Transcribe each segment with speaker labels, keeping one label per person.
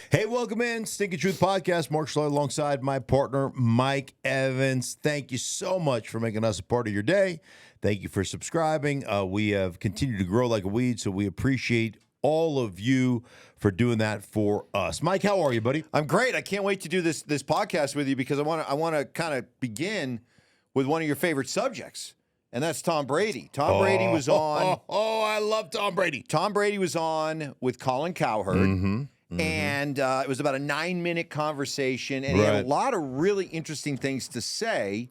Speaker 1: Hey, welcome in. Stinkin Truth Podcast. Mark Schlereth alongside my partner, Mike Evans. Thank you so much for making us a part of your day. Thank you for subscribing. We have continued to grow like a weed, so we appreciate all of you for doing that for us. Mike, how are you, buddy?
Speaker 2: I'm great. I can't wait to do this podcast with you because I want to kind of begin with one of your favorite subjects, and that's Tom Brady. Tom Brady was on.
Speaker 1: Oh, I love Tom Brady.
Speaker 2: Tom Brady was on with Colin Cowherd. And it was about a 9-minute conversation, and he had a lot of really interesting things to say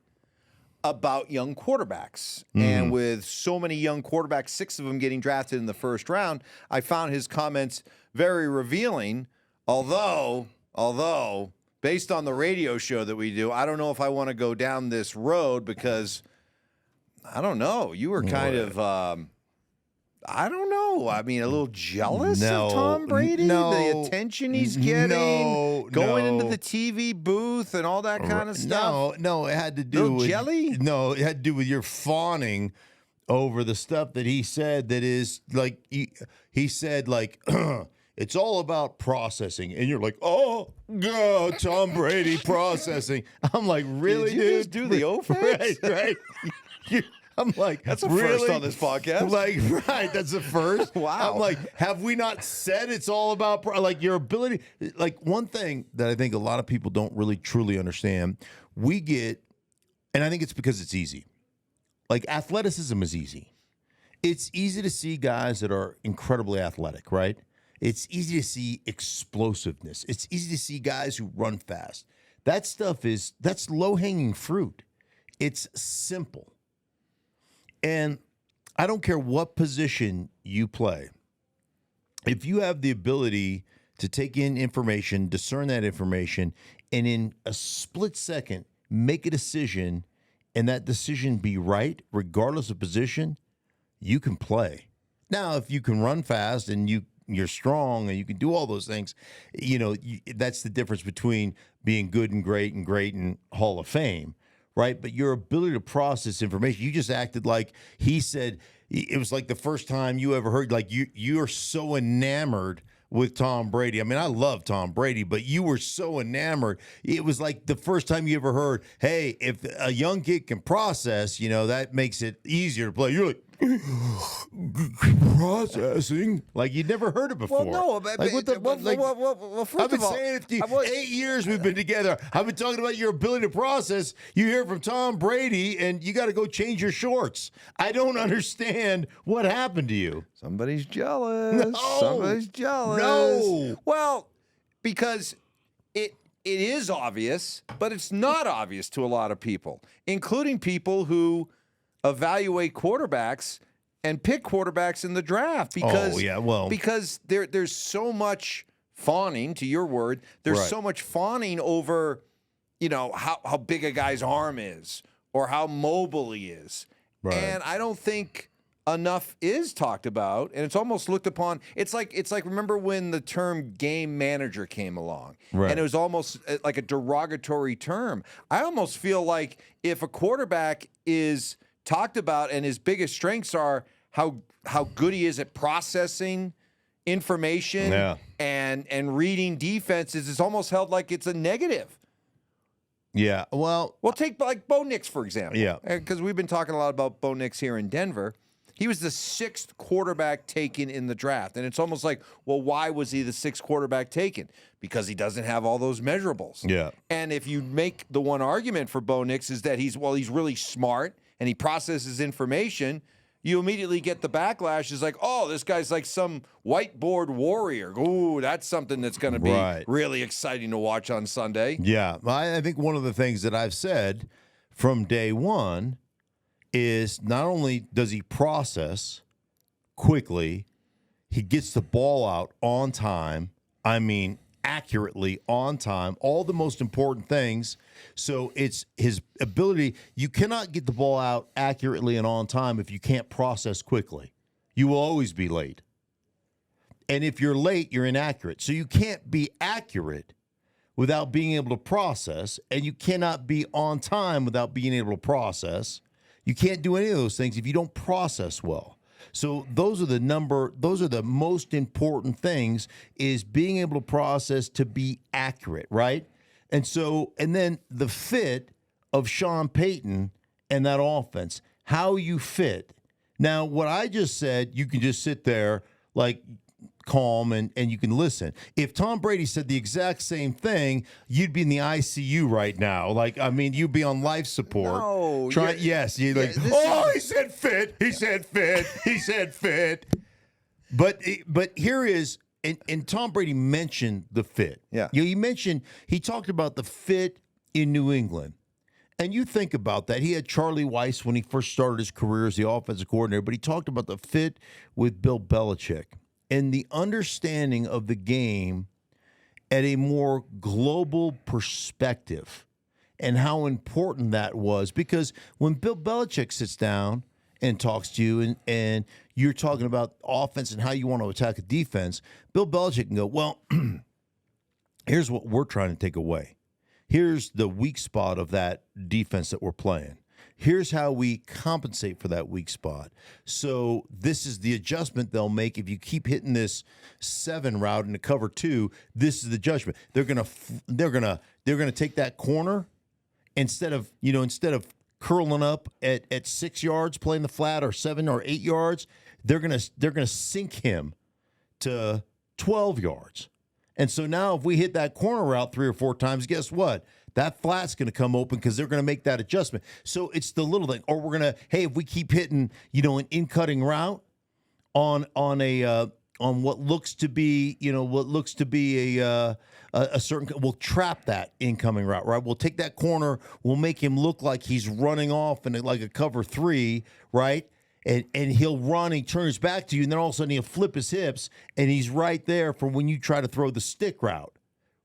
Speaker 2: about young quarterbacks. And with so many young quarterbacks, 6 of them getting drafted in the first round, I found his comments very revealing. Although, based on the radio show that we do, I don't know if I want to go down this road because, I don't know, you were kind of... I don't know. I mean, a little jealous of Tom Brady? The attention he's getting, going into the TV booth and all that kind of stuff?
Speaker 1: No, it had to do with...
Speaker 2: jelly?
Speaker 1: No, it had to do with your fawning over the stuff that he said that is, like, he said, like, it's all about processing. And you're like, oh, God, Tom Brady processing. I'm like, really,
Speaker 2: Did you just do the O-face?
Speaker 1: Right. I'm like,
Speaker 2: that's a
Speaker 1: really?
Speaker 2: first on this podcast.
Speaker 1: Like, right, that's the first.
Speaker 2: Wow.
Speaker 1: I'm like, have we not said it's all about, like, your ability? Like, one thing that I think a lot of people don't really truly understand, we get, and I think it's because it's easy. Like, athleticism is easy. It's easy to see guys that are incredibly athletic, right? It's easy to see explosiveness. It's easy to see guys who run fast. That stuff that's low-hanging fruit. It's simple. And I don't care what position you play. If you have the ability to take in information, discern that information, and in a split second make a decision, and that decision be right, regardless of position, you can play. Now, if you can run fast and you're strong and you can do all those things, that's the difference between being good and great and Hall of Fame. Right, but your ability to process information, you just acted like he said. It was like the first time you ever heard, like you are so enamored with Tom Brady. I mean, I love Tom Brady, but you were so enamored. It was like the first time you ever heard, hey, if a young kid can process, that makes it easier to play. You're like, processing, like you'd never heard it before.
Speaker 2: Well, no, but,
Speaker 1: like, what the,
Speaker 2: well, first
Speaker 1: I've been
Speaker 2: of all,
Speaker 1: saying it to you. 8 years we've been together. I've been talking about your ability to process. You hear from Tom Brady, and you got to go change your shorts. I don't understand what happened to you.
Speaker 2: Somebody's jealous.
Speaker 1: No.
Speaker 2: Somebody's jealous.
Speaker 1: No.
Speaker 2: Well, because it is obvious, but it's not obvious to a lot of people, including people who evaluate quarterbacks and pick quarterbacks in the draft because there's so much fawning, to your word, there's so much fawning over, how big a guy's arm is or how mobile he is. Right. And I don't think enough is talked about, and it's almost looked upon. It's like remember when the term game manager came along, and it was almost like a derogatory term. I almost feel like if a quarterback is talked about and his biggest strengths are how good he is at processing information and reading defenses, it's almost held like it's a negative.
Speaker 1: Yeah, well,
Speaker 2: take like Bo Nix, for example.
Speaker 1: Yeah.
Speaker 2: Because we've been talking a lot about Bo Nix here in Denver. He was the 6th quarterback taken in the draft. And it's almost like, well, why was he the 6th quarterback taken? Because he doesn't have all those measurables.
Speaker 1: Yeah.
Speaker 2: And if you make the one argument for Bo Nix is that he's really smart and he processes information, you immediately get the backlash. Is like, oh, this guy's like some whiteboard warrior. Ooh, that's something that's going to be really exciting to watch on Sunday.
Speaker 1: Yeah. I think one of the things that I've said from day one is not only does he process quickly, he gets the ball out on time. I mean, accurately on time, all the most important things. So it's his ability. You cannot get the ball out accurately and on time if you can't process quickly. You will always be late. And if you're late, you're inaccurate. So you can't be accurate without being able to process, and you cannot be on time without being able to process. You can't do any of those things if you don't process well. So those are the most important things, is being able to process to be accurate, right? And then the fit of Sean Payton and that offense, how you fit. Now, what I just said, you can just sit there like calm and you can listen. If Tom Brady said the exact same thing, you'd be in the ICU right now. Like, I mean, you'd be on life support.
Speaker 2: No,
Speaker 1: Yes. You're like, he said fit. He said fit. He said fit. But here is, and Tom Brady mentioned the fit.
Speaker 2: Yeah.
Speaker 1: He talked about the fit in New England. And you think about that. He had Charlie Weiss when he first started his career as the offensive coordinator, but he talked about the fit with Bill Belichick and the understanding of the game at a more global perspective and how important that was. Because when Bill Belichick sits down and talks to you and you're talking about offense and how you want to attack a defense, Bill Belichick can go, well, here's what we're trying to take away. Here's the weak spot of that defense that we're playing. Here's how we compensate for that weak spot. So this is the adjustment they'll make if you keep hitting this 7 route into cover 2. This is the judgment. They're gonna take that corner instead of curling up at 6 yards playing the flat, or 7 or 8 yards. They're gonna sink him to 12 yards. And so now if we hit that corner route 3 or 4 times, guess what? That flat's going to come open because they're going to make that adjustment. So it's the little thing. Or we're going to, if we keep hitting, an in-cutting route on what looks to be, a certain, we'll trap that incoming route, right? We'll take that corner, we'll make him look like he's running off in like a cover 3, right? And he'll run, he turns back to you, and then all of a sudden he'll flip his hips, and he's right there for when you try to throw the stick route,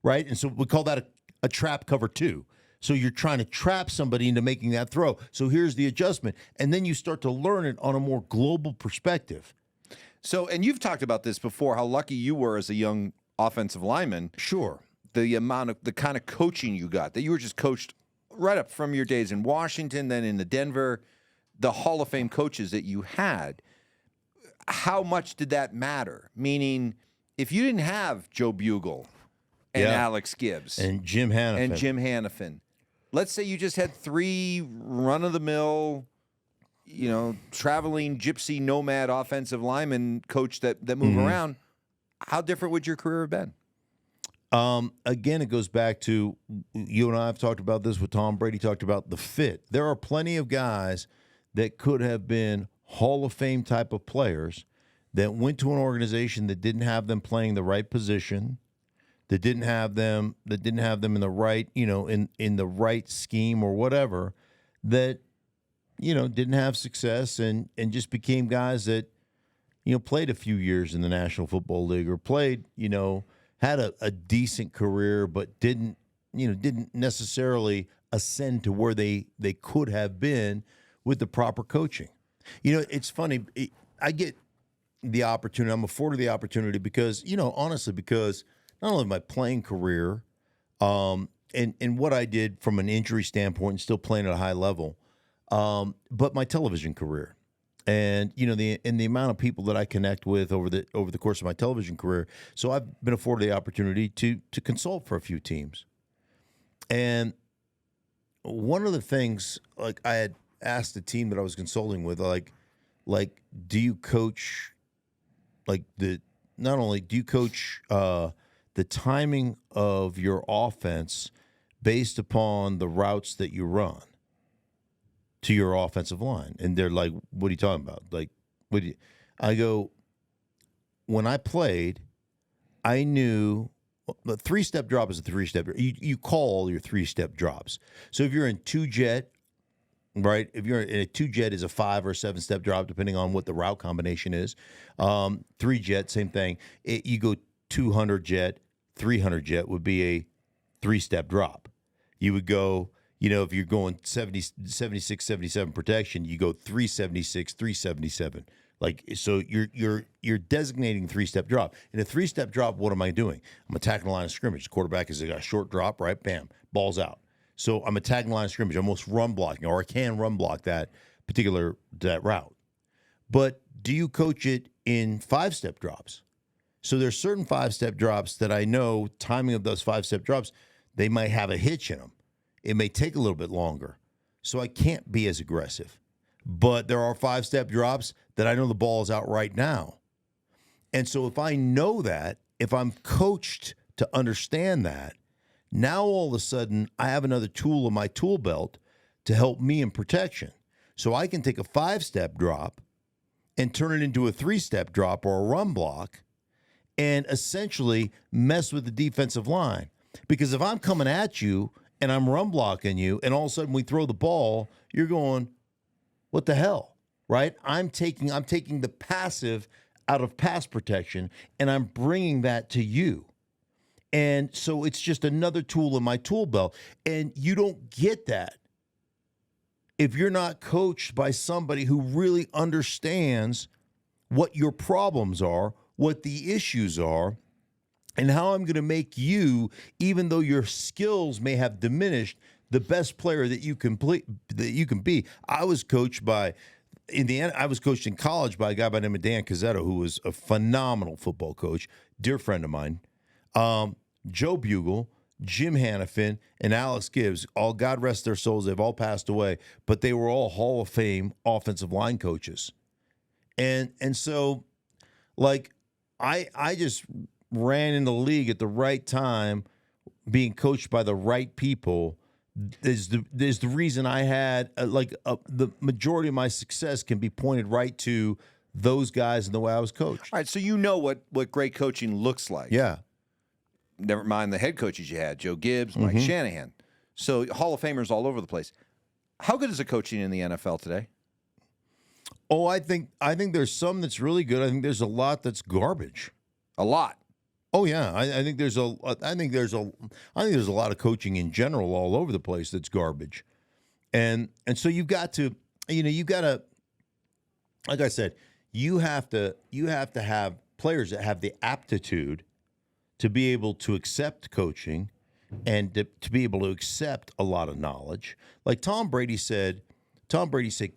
Speaker 1: right? And so we call that a trap cover 2. So you're trying to trap somebody into making that throw. So here's the adjustment. And then you start to learn it on a more global perspective.
Speaker 2: So, and you've talked about this before, how lucky you were as a young offensive lineman.
Speaker 1: Sure.
Speaker 2: The kind of coaching you got, that you were just coached right up from your days in Washington, then in the Denver, the Hall of Fame coaches that you had. How much did that matter? Meaning, if you didn't have Joe Bugle and Alex Gibbs
Speaker 1: and Jim Hannafin,
Speaker 2: let's say you just had 3 run-of-the-mill, traveling gypsy nomad offensive linemen coach that move around, how different would your career have been?
Speaker 1: Again, it goes back to, you and I have talked about this with Tom Brady, talked about the fit. There are plenty of guys that could have been Hall of Fame type of players that went to an organization that didn't have them playing the right position, that didn't have them in the right, in the right scheme or whatever, that, didn't have success and just became guys that, played a few years in the National Football League, or played, had a decent career, but didn't necessarily ascend to where they could have been with the proper coaching. It's funny. I get the opportunity. I'm afforded the opportunity because, honestly, because not only my playing career and what I did from an injury standpoint and still playing at a high level, but my television career. And the amount of people that I connect with over the course of my television career. So I've been afforded the opportunity to consult for a few teams. And one of the things, like, I had asked the team that I was consulting with, like, do you coach, like, not only do you coach the timing of your offense based upon the routes that you run to your offensive line? And they're like, what are you talking about? Like, I go, when I played, I knew the 3-step drop is a 3-step. You call your 3-step drops. So if you're in 2-jet, right? If you're in a 2-jet is a 5 or 7-step drop, depending on what the route combination is. 3-jet, same thing. You go 200 jet, 300 jet would be a 3-step drop. You would go, if you're going 76, 77 protection, you go 376, 377. Like, so you're designating 3-step drop. In a 3-step drop, what am I doing? I'm attacking the line of scrimmage. The quarterback is a short drop, right? Bam, ball's out. So I'm attacking the line of scrimmage, almost run blocking, or I can run block that route. But do you coach it in 5-step drops? So there's certain 5-step drops that I know timing of those 5-step drops, they might have a hitch in them. It may take a little bit longer. So I can't be as aggressive. But there are 5-step drops that I know the ball is out right now. And so if I know that, if I'm coached to understand that, now all of a sudden I have another tool in my tool belt to help me in protection. So I can take a 5-step drop and turn it into a 3-step drop or a run block and essentially mess with the defensive line. Because if I'm coming at you and I'm run blocking you and all of a sudden we throw the ball, you're going, what the hell, right? I'm taking the passive out of pass protection and I'm bringing that to you. And so it's just another tool in my tool belt. And you don't get that if you're not coached by somebody who really understands what your problems are, what the issues are, and how I'm going to make you, even though your skills may have diminished, the best player that you can be. I was coached in college by a guy by the name of Dan Cazzetto, who was a phenomenal football coach, dear friend of mine. Joe Bugle, Jim Hannafin, and Alex Gibbs, all God rest their souls, they've all passed away, but they were all Hall of Fame offensive line coaches. And so, like, I just ran in the league at the right time, being coached by the right people. Is the reason I had the majority of my success can be pointed right to those guys and the way I was coached.
Speaker 2: All right, so you know what great coaching looks like.
Speaker 1: Yeah.
Speaker 2: Never mind the head coaches you had, Joe Gibbs, Mike Shanahan. So Hall of Famers all over the place. How good is the coaching in the NFL today?
Speaker 1: Oh, I think there's some that's really good. I think there's a lot that's garbage.
Speaker 2: A lot.
Speaker 1: Oh yeah, I think there's a lot of coaching in general all over the place that's garbage, and so you've got to, like I said, you have to have players that have the aptitude to be able to accept coaching and to be able to accept a lot of knowledge. Like Tom Brady said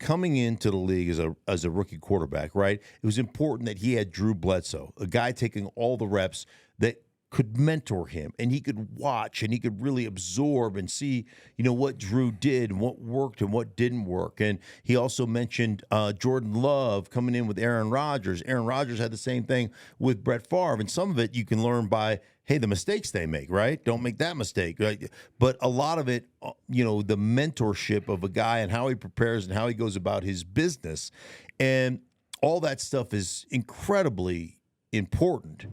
Speaker 1: coming into the league as a rookie quarterback, right? It was important that he had Drew Bledsoe, a guy taking all the reps that could mentor him, and he could watch and he could really absorb and see, what Drew did and what worked and what didn't work. And he also mentioned Jordan Love coming in with Aaron Rodgers. Aaron Rodgers had the same thing with Brett Favre, and some of it you can learn by, hey, the mistakes they make, right? Don't make that mistake, right? But a lot of it, the mentorship of a guy and how he prepares and how he goes about his business, and all that stuff is incredibly important.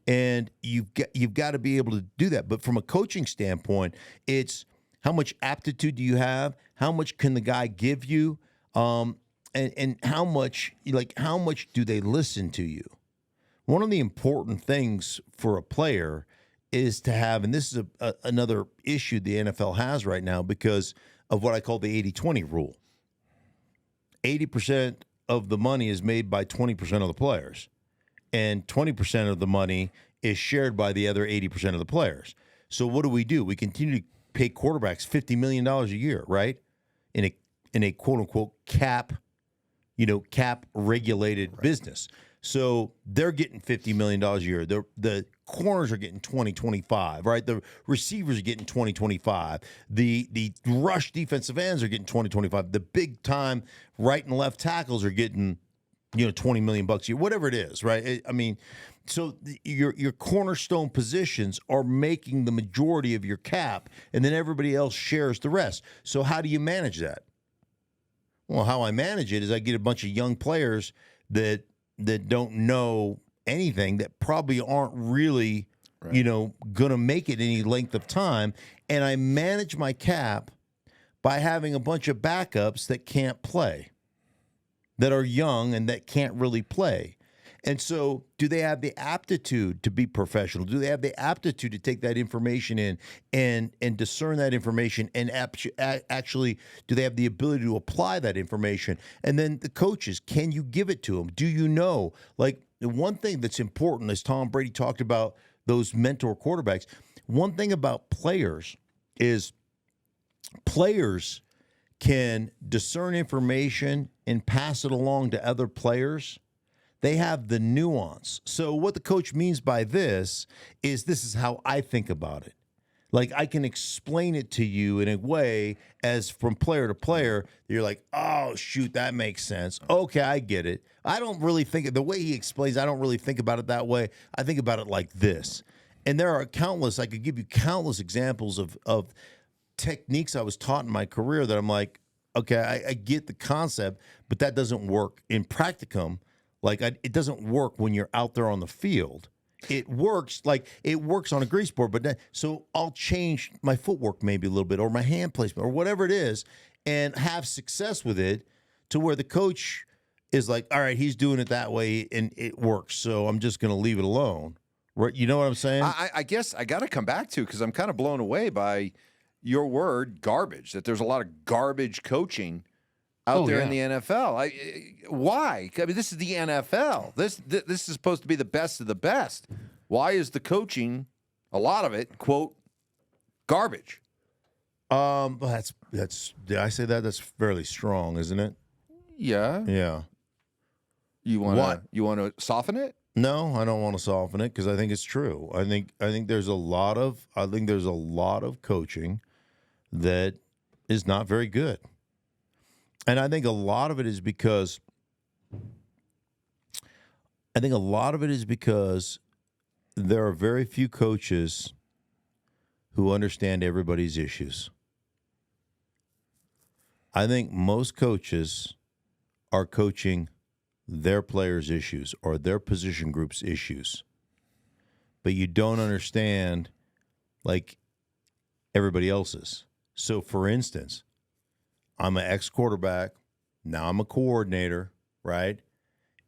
Speaker 1: And you've got to be able to do that. But from a coaching standpoint, it's how much aptitude do you have? How much can the guy give you? And how much do they listen to you? One of the important things for a player is to have, and this is another issue the NFL has right now because of what I call the 80-20 rule. 80% of the money is made by 20% of the players. And 20% of the money is shared by the other 80% of the players. So what do? We continue to pay quarterbacks $50 million a year, right? In a quote unquote cap regulated business. So they're getting $50 million a year. The corners are getting 25, right? The receivers are getting 25. The rush defensive ends are getting 25. The big time right and left tackles are getting $20 million a year, whatever it is, right? I mean, so your cornerstone positions are making the majority of your cap, and then everybody else shares the rest. So how do you manage that? Well, how I manage it is I get a bunch of young players that don't know anything, that probably aren't really, going to make it any length of time, and I manage my cap by having a bunch of backups that can't play, that are young and that can't really play. And so do they have the aptitude to be professional? Do they have the aptitude to take that information in and discern that information, and actually do they have the ability to apply that information? And then the coaches, can you give it to them? Do you know? Like, the one thing that's important, as Tom Brady talked about those mentor quarterbacks, one thing about players is players can discern information and pass it along to other players, they have the nuance. So what the coach means by this is how I think about it. Like, I can explain it to you in a way as from player to player, you're like, oh, shoot, that makes sense. Okay, I get it. I don't really think the way he explains, I don't really think about it that way. I think about it like this. And there are I could give you countless examples of techniques I was taught in my career that I'm like, okay, I get the concept, but that doesn't work in practicum. Like, it doesn't work when you're out there on the field. It works on a grease board, but so I'll change my footwork maybe a little bit, or my hand placement, or whatever it is, and have success with it to where the coach is like, all right, he's doing it that way and it works, so I'm just going to leave it alone. Right? You know what I'm saying?
Speaker 2: I guess I got to come back to, because I'm kind of blown away by your word, garbage, that there's a lot of garbage coaching out there in the NFL. Why? I mean, this is the NFL. This is supposed to be the best of the best. Why is the coaching, a lot of it, quote, garbage?
Speaker 1: That's did I say that? That's fairly strong, isn't it?
Speaker 2: Yeah.
Speaker 1: Yeah.
Speaker 2: You want to soften it?
Speaker 1: No, I don't want to soften it because I think it's true. I think there's a lot of coaching that is not very good. And I think a lot of it is because there are very few coaches who understand everybody's issues. I think most coaches are coaching their players' issues or their position group's issues. But you don't understand, like, everybody else's. So, for instance, I'm an ex-quarterback. Now I'm a coordinator, right?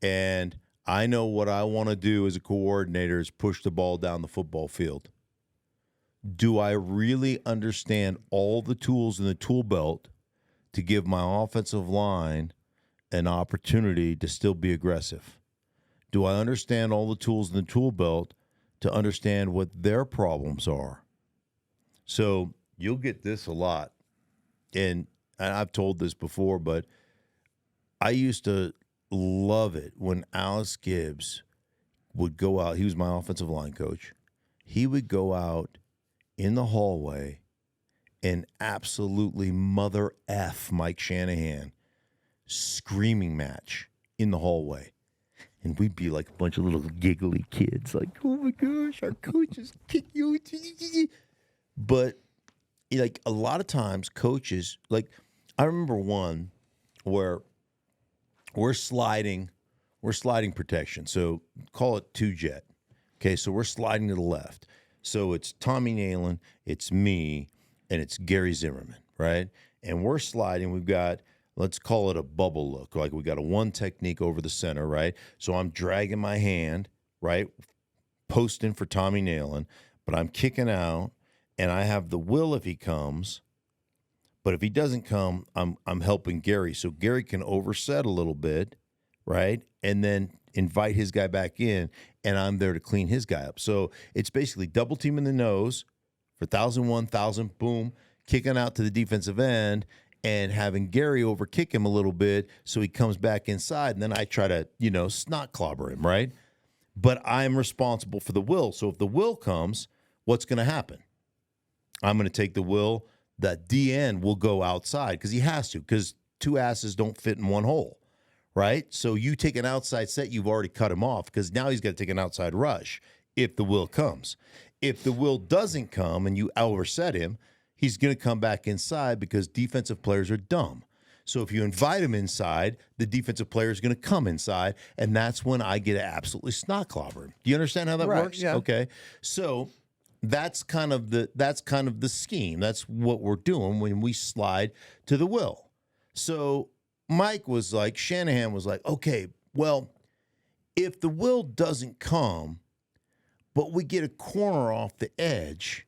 Speaker 1: And I know what I want to do as a coordinator is push the ball down the football field. Do I really understand all the tools in the tool belt to give my offensive line an opportunity to still be aggressive? Do I understand all the tools in the tool belt to understand what their problems are? So you'll get this a lot. And I've told this before, but I used to love it when Alice Gibbs would go out. He was my offensive line coach. He would go out in the hallway and absolutely mother F Mike Shanahan, screaming match in the hallway. And we'd be like a bunch of little giggly kids, like, oh my gosh, our coaches kick you. But like a lot of times coaches, like, I remember one where we're sliding protection. So call it two jet. Okay, so we're sliding to the left. So it's Tommy Nalen, it's me, and it's Gary Zimmerman, right? And we're sliding. We've got, let's call it a bubble look. Like we got a one technique over the center, right? So I'm dragging my hand, right? Posting for Tommy Nalen, but I'm kicking out, and I have the will if he comes. But if he doesn't come, I'm helping Gary. So Gary can overset a little bit, right? And then invite his guy back in, and I'm there to clean his guy up. So it's basically double team in the nose for 1,000, boom, kicking out to the defensive end and having Gary overkick him a little bit so he comes back inside, and then I try to, snot clobber him, right? But I'm responsible for the will. So if the will comes, what's going to happen? I'm going to take the will. That DN will go outside because he has to, because two asses don't fit in one hole, right? So you take an outside set, you've already cut him off because now he's got to take an outside rush if the will comes. If the will doesn't come and you overset him, he's going to come back inside because defensive players are dumb. So if you invite him inside, the defensive player is going to come inside, and that's when I get to absolutely snot clobber him. Do you understand how that works?
Speaker 2: Yeah.
Speaker 1: Okay. So that's kind of the scheme. That's what we're doing when we slide to the will. So Shanahan was like, okay, well, if the will doesn't come, but we get a corner off the edge,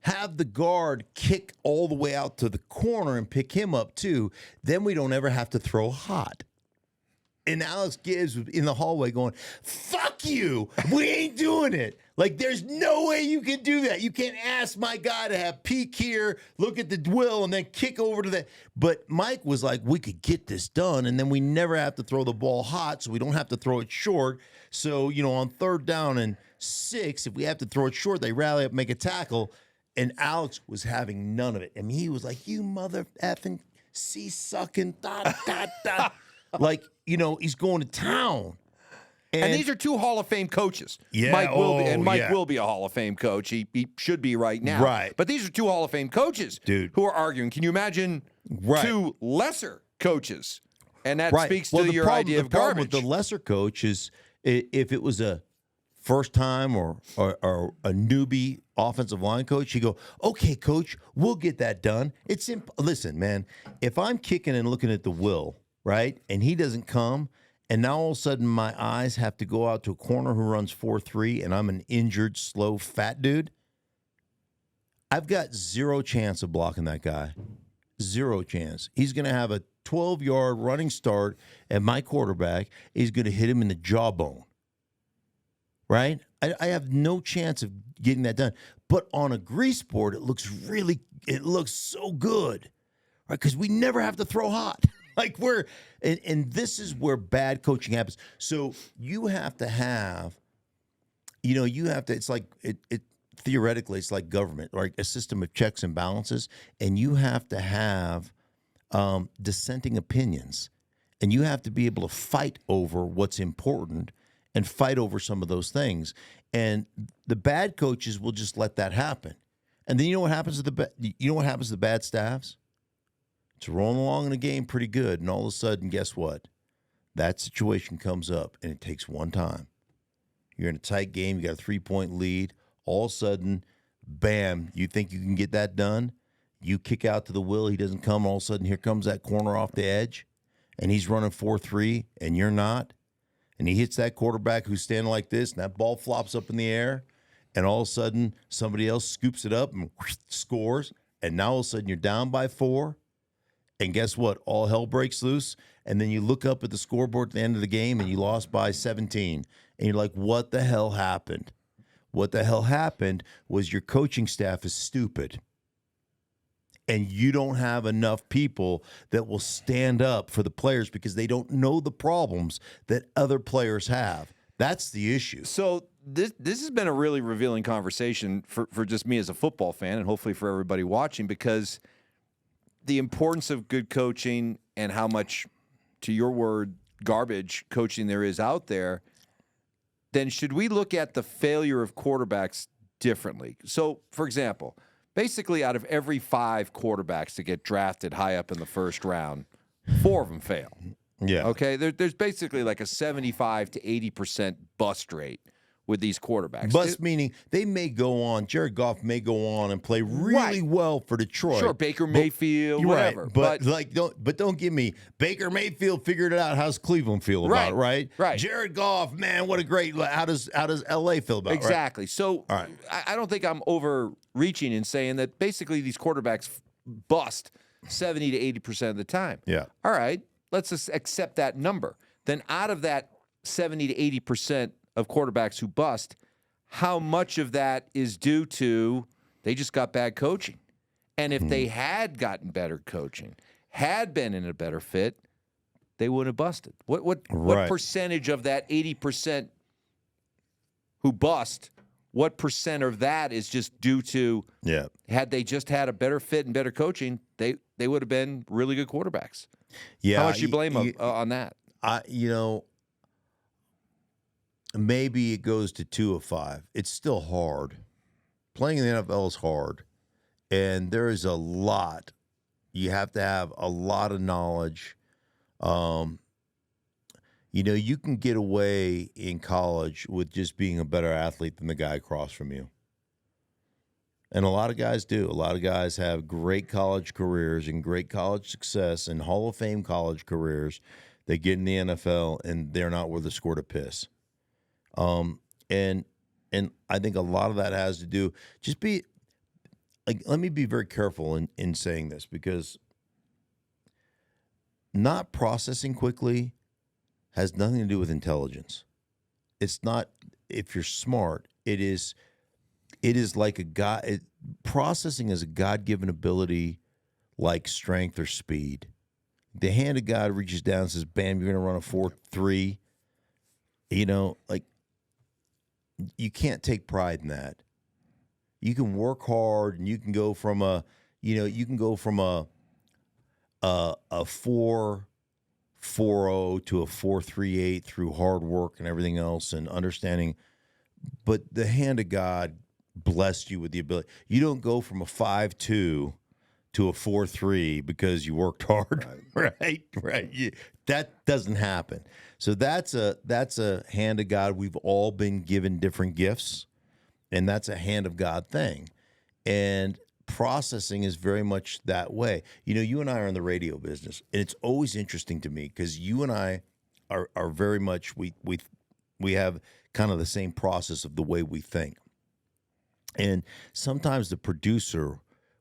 Speaker 1: have the guard kick all the way out to the corner and pick him up too, then we don't ever have to throw hot. And Alex Gibbs was in the hallway going, fuck you. We ain't doing it. Like, there's no way you can do that. You can't ask my guy to have peek here, look at the will, and then kick over to that. But Mike was like, we could get this done, and then we never have to throw the ball hot, so we don't have to throw it short. So, on 3rd down and 6, if we have to throw it short, they rally up, make a tackle. And Alex was having none of it. I mean, he was like, you mother effing C-sucking, like, he's going to town.
Speaker 2: And these are 2 Hall of Fame coaches.
Speaker 1: Yeah,
Speaker 2: Mike will be a Hall of Fame coach. He should be right now.
Speaker 1: Right.
Speaker 2: But these are 2 Hall of Fame coaches who are arguing. Can you imagine 2 lesser coaches? And that speaks to your idea of garbage.
Speaker 1: The problem with the lesser coach is if it was a first time or a newbie offensive line coach, you go, okay, coach, we'll get that done. It's listen, man, if I'm kicking and looking at the will, right, and he doesn't come, and now all of a sudden my eyes have to go out to a corner who runs 4.3, and I'm an injured, slow, fat dude, I've got 0 chance of blocking that guy. 0 chance. He's going to have a 12-yard running start at my quarterback. He's going to hit him in the jawbone. Right? I have no chance of getting that done. But on a grease board, it looks so good. Right? Because we never have to throw hot. Like and this is where bad coaching happens. So you have to have, it's like, theoretically, it's like government, right? A system of checks and balances. And you have to have dissenting opinions. And you have to be able to fight over what's important and fight over some of those things. And the bad coaches will just let that happen. And then you know what happens to the bad staffs? It's rolling along in a game pretty good, and all of a sudden, guess what? That situation comes up, and it takes one time. You're in a tight game, you got a 3-point lead. All of a sudden, bam, you think you can get that done? You kick out to the will, he doesn't come. All of a sudden, here comes that corner off the edge, and he's running 4.3, and you're not. And he hits that quarterback who's standing like this, and that ball flops up in the air, and all of a sudden, somebody else scoops it up and scores, and now all of a sudden, you're down by 4. And guess what? All hell breaks loose. And then you look up at the scoreboard at the end of the game and you lost by 17. And you're like, what the hell happened? What the hell happened was your coaching staff is stupid. And you don't have enough people that will stand up for the players because they don't know the problems that other players have. That's the issue.
Speaker 2: So this has been a really revealing conversation for just me as a football fan and hopefully for everybody watching, because the importance of good coaching and how much, to your word, garbage coaching there is out there, then should we look at the failure of quarterbacks differently? So, for example, basically out of every 5 quarterbacks that get drafted high up in the first round, 4 of them fail.
Speaker 1: Yeah.
Speaker 2: Okay? There's basically like a 75 to 80% bust rate with these quarterbacks.
Speaker 1: Bust meaning they may go on, Jared Goff may go on and play really well for Detroit.
Speaker 2: Sure, Baker Mayfield, whatever.
Speaker 1: Right. But don't give me Baker Mayfield figured it out. How's Cleveland feel about it, right?
Speaker 2: Right.
Speaker 1: Jared Goff, man, what a great, how does LA feel about it?
Speaker 2: Exactly.
Speaker 1: Right?
Speaker 2: So I don't think I'm overreaching in saying that basically these quarterbacks bust 70 to 80% of the time.
Speaker 1: Yeah.
Speaker 2: All right, let's just accept that number. Then out of that 70 to 80% of quarterbacks who bust, how much of that is due to they just got bad coaching? And if they had gotten better coaching, had been in a better fit, they wouldn't have busted. What percentage of that 80% who bust, what percent of that is just due to had they just had a better fit and better coaching, they would have been really good quarterbacks?
Speaker 1: Yeah.
Speaker 2: How much you blame on that?
Speaker 1: Maybe it goes to 2 of 5. It's still hard. Playing in the NFL is hard. And there is a lot. You have to have a lot of knowledge. You can get away in college with just being a better athlete than the guy across from you. And a lot of guys do. A lot of guys have great college careers and great college success and Hall of Fame college careers. They get in the NFL, and they're not worth a squirt of piss. And I think a lot of that has to do, let me be very careful in saying this, because not processing quickly has nothing to do with intelligence. It's not, if you're smart, it is like processing is a God-given ability like strength or speed. The hand of God reaches down and says, bam, you're going to run a 4.3. You know, like, you can't take pride in that. You can work hard and you can go from a 4.40 to a 4.38 through hard work and everything else and understanding. But the hand of God blessed you with the ability. You don't go from a 5.2 to a 4.3 because you worked hard, right? That doesn't happen. So that's a hand of God. We've all been given different gifts, and that's a hand of God thing. And processing is very much that way. You know, you and I are in the radio business, and it's always interesting to me because you and I are very much we have kind of the same process of the way we think. And sometimes the producer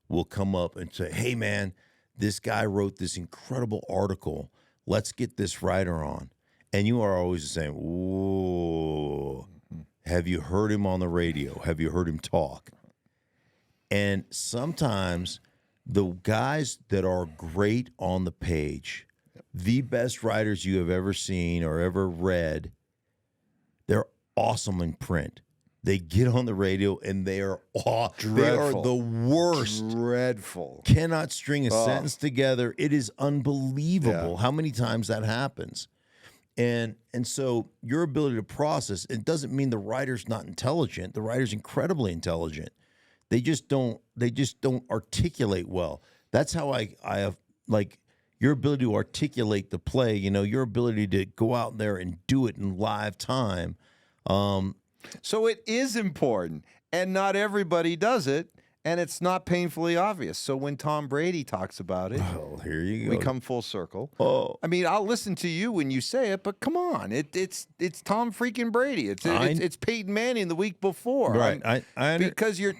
Speaker 1: will come up and say, hey, man, this guy wrote this incredible article. Let's get this writer on. And you are always saying, whoa, have you heard him on the radio? Have you heard him talk? And sometimes the guys that are great on the page, the best writers you have ever seen or ever read, they're awesome in print. They get on the radio and they are they are the worst.
Speaker 2: Dreadful.
Speaker 1: Cannot string a sentence together. It is unbelievable how many times that happens. And so your ability to process, it doesn't mean the writer's not intelligent. The writer's incredibly intelligent. They just don't articulate well. That's how I have, like, your ability to articulate the play, you know, your ability to go out there and do it in live time.
Speaker 2: So it is important, and not everybody does it, and it's not painfully obvious. So when Tom Brady talks about it,
Speaker 1: here you go.
Speaker 2: We come full circle.
Speaker 1: Oh,
Speaker 2: I mean, I'll listen to you when you say it, but come on, it's Tom freaking Brady. It's Peyton Manning the week before,
Speaker 1: right?
Speaker 2: Because you're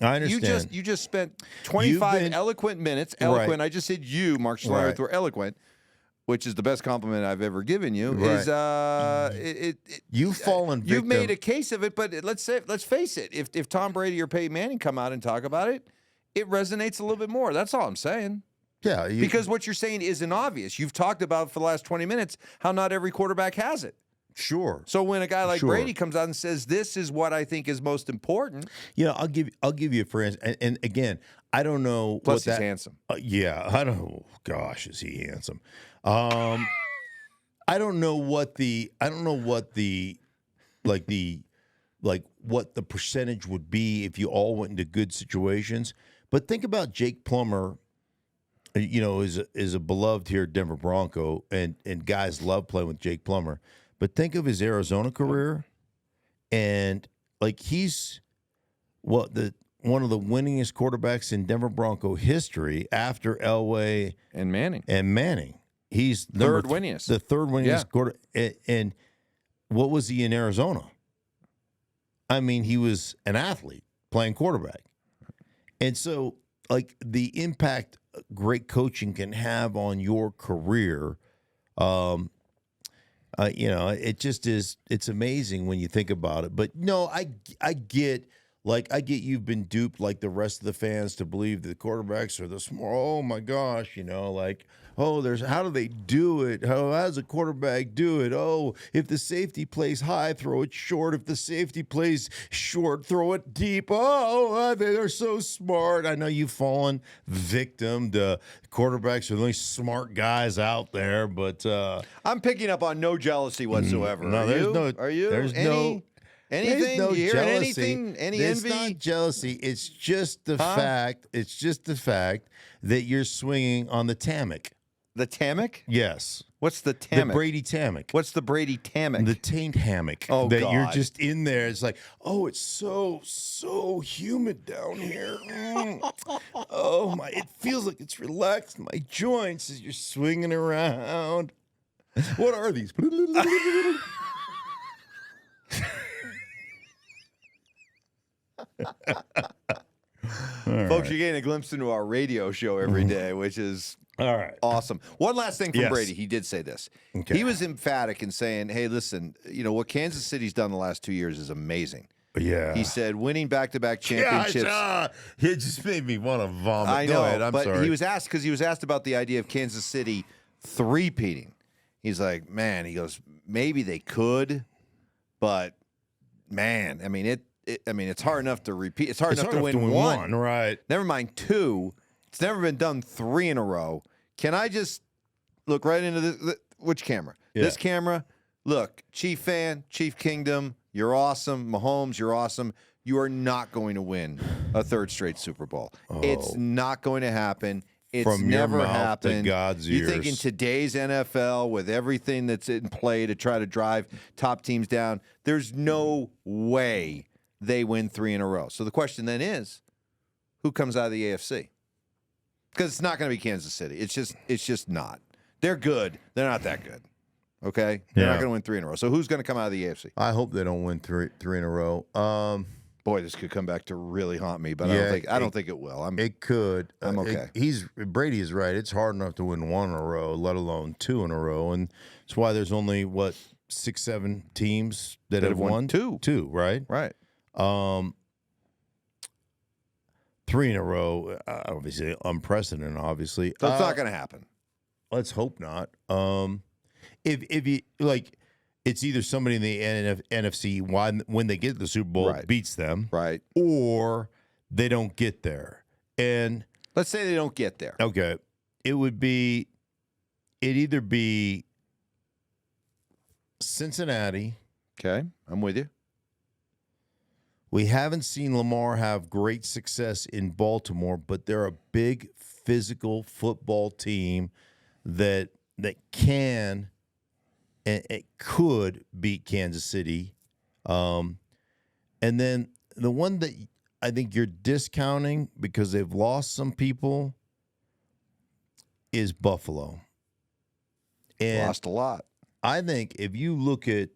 Speaker 1: I understand.
Speaker 2: You just spent 25 eloquent minutes. Eloquent. Right. I just said you, Mark Schlereth, were eloquent, which is the best compliment I've ever given you.
Speaker 1: Right. You've fallen victim.
Speaker 2: You've made a case of it, but let's face it. If Tom Brady or Peyton Manning come out and talk about it, it resonates a little bit more. That's all I'm saying.
Speaker 1: Yeah.
Speaker 2: Because what you're saying isn't obvious. You've talked about for the last 20 minutes how not every quarterback has it.
Speaker 1: Sure.
Speaker 2: So when a guy like Brady comes out and says, this is what I think is most important.
Speaker 1: You know, I'll give you a for instance. And again, I don't know.
Speaker 2: Plus he's handsome.
Speaker 1: Yeah. I don't know. Gosh, is he handsome? I don't know what the percentage would be if you all went into good situations. But think about Jake Plummer, you know, is a beloved here at Denver Bronco, and guys love playing with Jake Plummer. But think of his Arizona career, and like he's one of the winningest quarterbacks in Denver Bronco history after Elway
Speaker 2: and
Speaker 1: Manning. He's the third winningest quarter. And what was he in Arizona? I mean, he was an athlete playing quarterback. And so, like, the impact great coaching can have on your career, you know, it just is. It's amazing when you think about it. But no, I get you've been duped like the rest of the fans to believe that the quarterbacks are the small. Oh my gosh, you know, like, oh, how do they do it? How does a quarterback do it? Oh, if the safety plays high, throw it short. If the safety plays short, throw it deep. Oh, they're so smart. I know you've fallen victim to quarterbacks are the only smart guys out there, but
Speaker 2: I'm picking up on no jealousy whatsoever.
Speaker 1: No,
Speaker 2: Are you?
Speaker 1: There's no.
Speaker 2: Anything?
Speaker 1: No
Speaker 2: you
Speaker 1: jealousy.
Speaker 2: Anything? Any
Speaker 1: it's
Speaker 2: envy?
Speaker 1: It's not jealousy. It's just the fact. It's just the fact that you're swinging on the Tammock.
Speaker 2: The Tammock?
Speaker 1: Yes.
Speaker 2: What's the Tammock?
Speaker 1: The Brady Tammock.
Speaker 2: What's the Brady Tammock?
Speaker 1: The taint hammock.
Speaker 2: Oh,
Speaker 1: that
Speaker 2: God.
Speaker 1: You're just in there. It's like, oh, it's so humid down here. Oh my! It feels like it's relaxed my joints as you're swinging around. What are these?
Speaker 2: Folks, Folks, you're getting a glimpse into our radio show every day, which is
Speaker 1: All right.
Speaker 2: awesome. One last thing from
Speaker 1: Yes.
Speaker 2: Brady. He did say this.
Speaker 1: Okay.
Speaker 2: He was emphatic in saying, hey, listen, what Kansas City's done the last 2 years is amazing.
Speaker 1: Yeah.
Speaker 2: He said winning back-to-back championships.
Speaker 1: It just made me want to vomit.
Speaker 2: I
Speaker 1: Go
Speaker 2: know,
Speaker 1: ahead. I'm
Speaker 2: but
Speaker 1: sorry.
Speaker 2: he was asked about the idea of Kansas City three-peating. He's like, man, he goes, maybe they could, but man, I mean, it's hard enough to repeat. It's hard enough to win one.
Speaker 1: Right.
Speaker 2: Never mind two. It's never been done 3 in a row. Can I just look right into which camera?
Speaker 1: Yeah.
Speaker 2: This camera. Look, Chief fan, Chief Kingdom, you're awesome. Mahomes, you're awesome. You are not going to win a 3rd straight Super Bowl. It's not going to happen. It's
Speaker 1: From your
Speaker 2: never
Speaker 1: mouth to
Speaker 2: happened.
Speaker 1: God's
Speaker 2: You think
Speaker 1: ears.
Speaker 2: in today's NFL, with everything that's in play to try to drive top teams down, there's no way they win 3 in a row. So the question then is, who comes out of the AFC? Because it's not going to be Kansas City. It's just not. They're good. They're not that good. Okay? They're not
Speaker 1: Yeah.
Speaker 2: going to win 3 in a row. So who's going to come out of the AFC?
Speaker 1: I hope they don't win three in a row.
Speaker 2: Boy, this could come back to really haunt me, but
Speaker 1: Yeah,
Speaker 2: I don't think it will.
Speaker 1: It could.
Speaker 2: I'm okay.
Speaker 1: Brady is right. It's hard enough to win 1 in a row, let alone 2 in a row, and that's why there's only 6, 7 teams that have won
Speaker 2: 2.
Speaker 1: 2, right?
Speaker 2: Right.
Speaker 1: 3 in a row, obviously unprecedented. Obviously,
Speaker 2: So it's not going to happen.
Speaker 1: let's hope not. If you like, it's either somebody in the NFC when they get to the Super Bowl
Speaker 2: Right.
Speaker 1: beats them,
Speaker 2: Right.
Speaker 1: or they don't get there. And
Speaker 2: Let's say they don't get there.
Speaker 1: okay, it'd either be Cincinnati.
Speaker 2: Okay. I'm with you.
Speaker 1: We haven't seen Lamar have great success in Baltimore, but they're a big physical football team that can and it could beat Kansas City. And then the one that I think you're discounting because they've lost some people is Buffalo. And
Speaker 2: Lost a lot.
Speaker 1: I think if you look at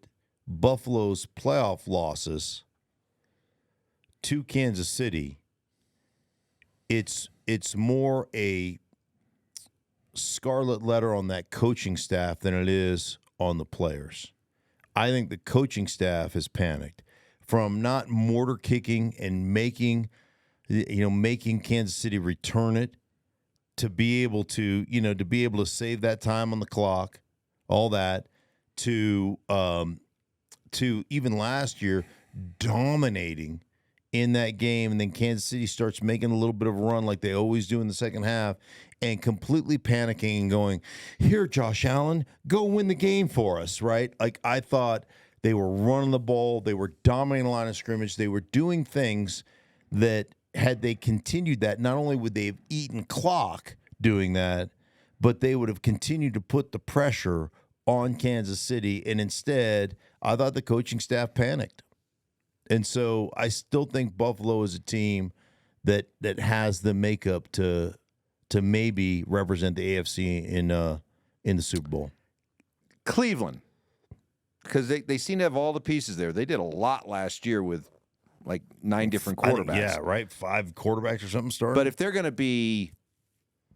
Speaker 1: Buffalo's playoff losses to Kansas City, it's more a scarlet letter on that coaching staff than it is on the players. I think the coaching staff has panicked from not mortar kicking and making Kansas City return it to be able to save that time on the clock, all that, to even last year dominating in that game, and then Kansas City starts making a little bit of a run like they always do in the second half and completely panicking and going, here, Josh Allen, go win the game for us, right? Like, I thought they were running the ball. They were dominating the line of scrimmage. They were doing things that had they continued that, not only would they have eaten clock doing that, but they would have continued to put the pressure on Kansas City. And instead, I thought the coaching staff panicked. And so I still think Buffalo is a team that has the makeup to maybe represent the AFC in the Super Bowl.
Speaker 2: Cleveland, because they seem to have all the pieces there. They did a lot last year with like 9 different quarterbacks.
Speaker 1: Yeah, right. 5 quarterbacks or something starting.
Speaker 2: But if they're going to be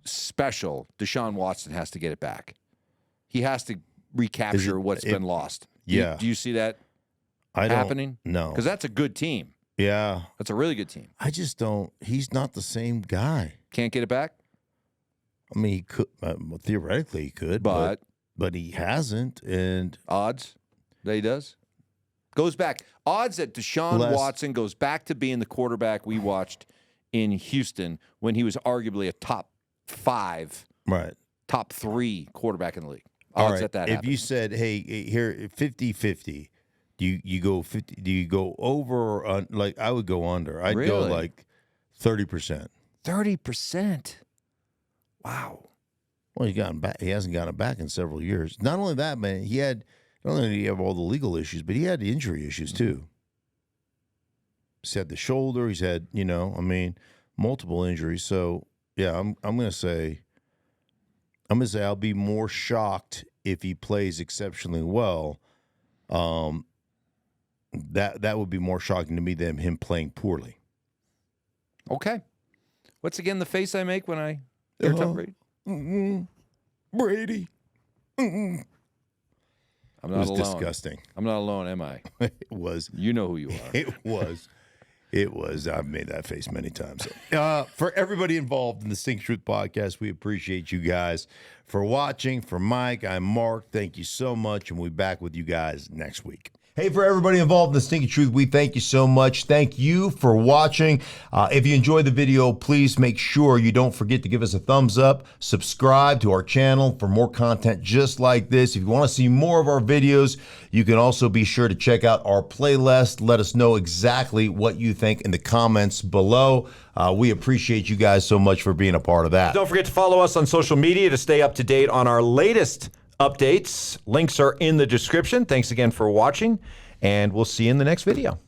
Speaker 2: special, Deshaun Watson has to get it back. He has to recapture what's been lost.
Speaker 1: Yeah.
Speaker 2: Do you see that happening?
Speaker 1: No.
Speaker 2: Because that's a good team.
Speaker 1: Yeah.
Speaker 2: That's a really good team.
Speaker 1: I just don't. He's not the same guy.
Speaker 2: Can't get it back?
Speaker 1: I mean, he could. Theoretically, he could. But he hasn't. And
Speaker 2: odds that he does? Goes back. Odds that Deshaun Watson goes back to being the quarterback we watched in Houston when he was arguably a top 5,
Speaker 1: right,
Speaker 2: top 3 quarterback in the league.
Speaker 1: All
Speaker 2: Odds
Speaker 1: right.
Speaker 2: that
Speaker 1: If
Speaker 2: happens.
Speaker 1: you said, hey, here, 50-50, do you go 50? Do you go over or like I would go under. I'd go
Speaker 2: Really?
Speaker 1: like 30%.
Speaker 2: 30%. Wow.
Speaker 1: Well, he hasn't gotten it back in several years. Not only that, man, not only did he have all the legal issues, but he had injury issues too. He's had the shoulder. He's had, multiple injuries. So yeah, I'm gonna say I'll be more shocked if he plays exceptionally well. That would be more shocking to me than him playing poorly.
Speaker 2: Okay. What's again the face I make when I hear Tom Brady?
Speaker 1: Brady.
Speaker 2: I'm not
Speaker 1: It was
Speaker 2: alone.
Speaker 1: disgusting.
Speaker 2: I'm not alone, am I?
Speaker 1: It was.
Speaker 2: You know who you are.
Speaker 1: It was. It was. I've made that face many times. For everybody involved in the Stinkin' Truth podcast, we appreciate you guys for watching. For Mike, I'm Mark. Thank you so much, and we'll be back with you guys next week. Hey, for everybody involved in the Stinkin' Truth, we thank you so much. Thank you for watching. If you enjoyed the video, please make sure you don't forget to give us a thumbs up. Subscribe to our channel for more content just like this. If you want to see more of our videos, you can also be sure to check out our playlist. Let us know exactly what you think in the comments below. We appreciate you guys so much for being a part of that.
Speaker 3: Don't forget to follow us on social media to stay up to date on our latest updates. Links are in the description. Thanks again for watching, and we'll see you in the next video.